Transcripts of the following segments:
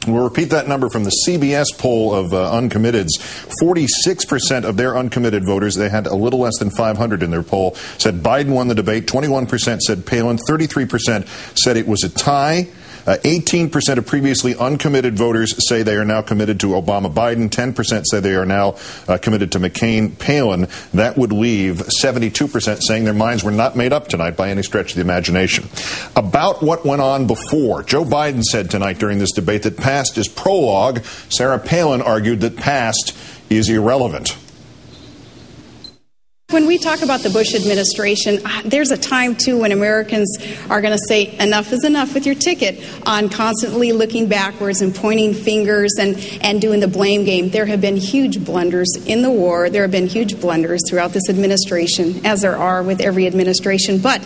We'll repeat that number from the CBS poll of uncommitteds. 46% of their uncommitted voters, they had a little less than 500 in their poll, said Biden won the debate. 21% said Palin. 33% said it was a tie. 18% of previously uncommitted voters say they are now committed to Obama-Biden. 10% say they are now committed to McCain-Palin. That would leave 72% saying their minds were not made up tonight by any stretch of the imagination. About what went on before, Joe Biden said tonight during this debate that past is prologue. Sarah Palin argued that past is irrelevant. When we talk about the Bush administration, there's a time, too, when Americans are going to say enough is enough with your ticket on constantly looking backwards and pointing fingers and doing the blame game. There have been huge blunders in the war. There have been huge blunders throughout this administration, as there are with every administration. But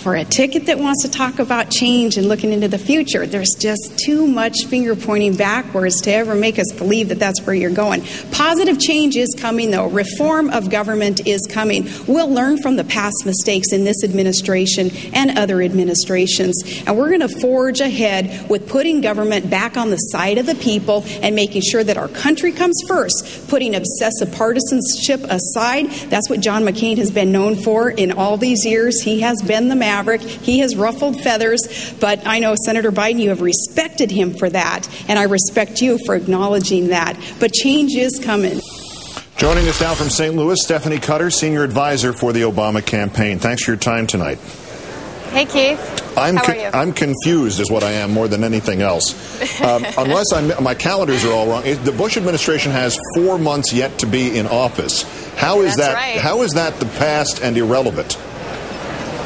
for a ticket that wants to talk about change and looking into the future, there's just too much finger pointing backwards to ever make us believe that that's where you're going. Positive change is coming, though. Reform of government is coming. We'll learn from the past mistakes in this administration and other administrations. And we're going to forge ahead with putting government back on the side of the people and making sure that our country comes first, putting obsessive partisanship aside. That's what John McCain has been known for in all these years. He has been the maverick. He has ruffled feathers, but I know, Senator Biden, you have respected him for that, and I respect you for acknowledging that. But change is coming. Joining us now from St. Louis, Stephanie Cutter, Senior Advisor for the Obama campaign. Thanks for your time tonight. Hey, Keith. How are you? I'm confused is what I am more than anything else. Unless my calendars are all wrong. The Bush administration has 4 months yet to be in office. How is that? Right. How is that the past and irrelevant?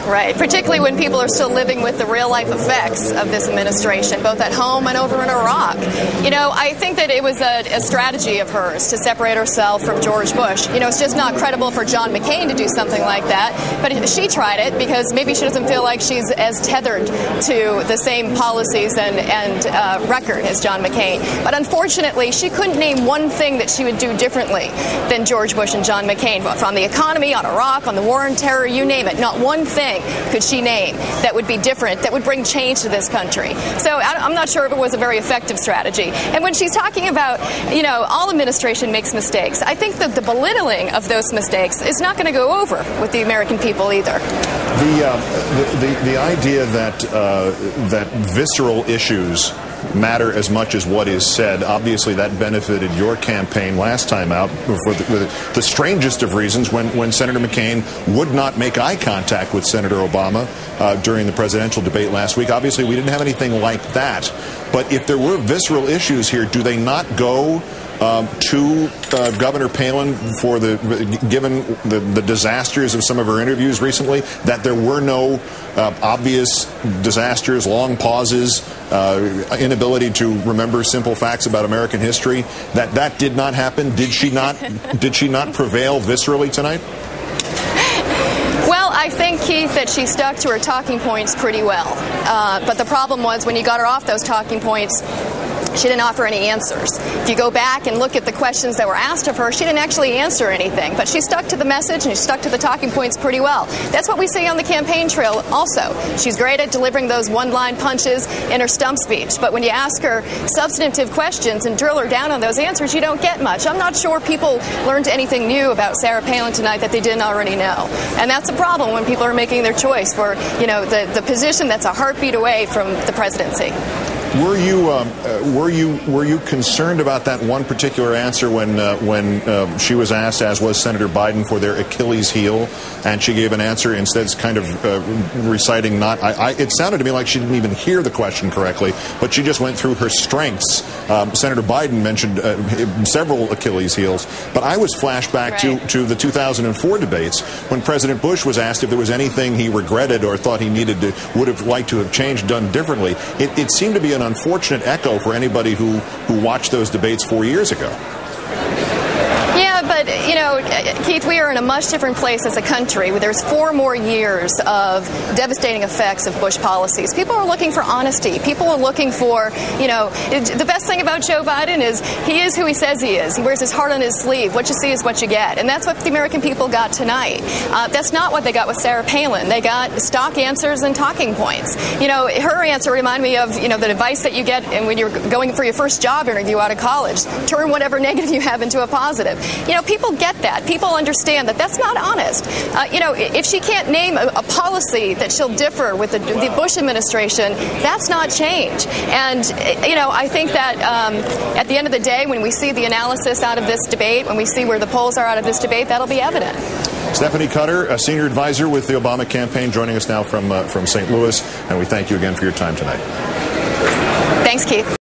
Right, particularly when people are still living with the real-life effects of this administration, both at home and over in Iraq. You know, I think that it was a strategy of hers to separate herself from George Bush. You know, it's just not credible for John McCain to do something like that, but she tried it because maybe she doesn't feel like she's as tethered to the same policies and record as John McCain. But unfortunately, she couldn't name one thing that she would do differently than George Bush and John McCain. From the economy, on Iraq, on the war on terror, you name it. Not one thing could she name that would be different, that would bring change to this country. So I'm not sure if it was a very effective strategy. And when she's talking about, you know, all administration makes mistakes, I think that the belittling of those mistakes is not going to go over with the American people either. The idea that visceral issues matter as much as what is said. Obviously, that benefited your campaign last time out for the strangest of reasons when Senator McCain would not make eye contact with Senator Obama during the presidential debate last week. Obviously, we didn't have anything like that. But if there were visceral issues here, do they not go to Governor Palin given the disasters of some of her interviews recently, that there were no obvious disasters, long pauses, inability to remember simple facts about American history, that did not happen? Did she not prevail viscerally tonight? Well, I think, Keith, that she stuck to her talking points pretty well. But the problem was when you got her off those talking points, she didn't offer any answers. If you go back and look at the questions that were asked of her, she didn't actually answer anything. But she stuck to the message and she stuck to the talking points pretty well. That's what we see on the campaign trail also. She's great at delivering those one-line punches in her stump speech. But when you ask her substantive questions and drill her down on those answers, you don't get much. I'm not sure people learned anything new about Sarah Palin tonight that they didn't already know. And that's a problem when people are making their choice for, you know, the position that's a heartbeat away from the presidency. Were you concerned about that one particular answer when she was asked, as was Senator Biden, for their Achilles heel, and she gave an answer instead kind of reciting not? It sounded to me like she didn't even hear the question correctly, but she just went through her strengths. Senator Biden mentioned several Achilles heels, but I was flashed back to the 2004 debates when President Bush was asked if there was anything he regretted or thought he would have liked to have changed, done differently. It seemed to be an unfortunate echo for anybody who watched those debates 4 years ago. Yeah, but But, you know, Keith, we are in a much different place as a country. There's 4 more years of devastating effects of Bush policies. People are looking for honesty. People are looking for, you know, the best thing about Joe Biden is he is who he says he is. He wears his heart on his sleeve. What you see is what you get. And that's what the American people got tonight. That's not what they got with Sarah Palin. They got stock answers and talking points. You know, her answer reminded me of, you know, the advice that you get when you're going for your first job interview out of college. Turn whatever negative you have into a positive. You know, people get that. People understand that that's not honest. You know, if she can't name a policy that she'll differ with the Bush administration, that's not change. And, you know, I think that at the end of the day, when we see the analysis out of this debate, when we see where the polls are out of this debate, that'll be evident. Stephanie Cutter, a senior advisor with the Obama campaign, joining us now from St. Louis, and we thank you again for your time tonight. Thanks, Keith.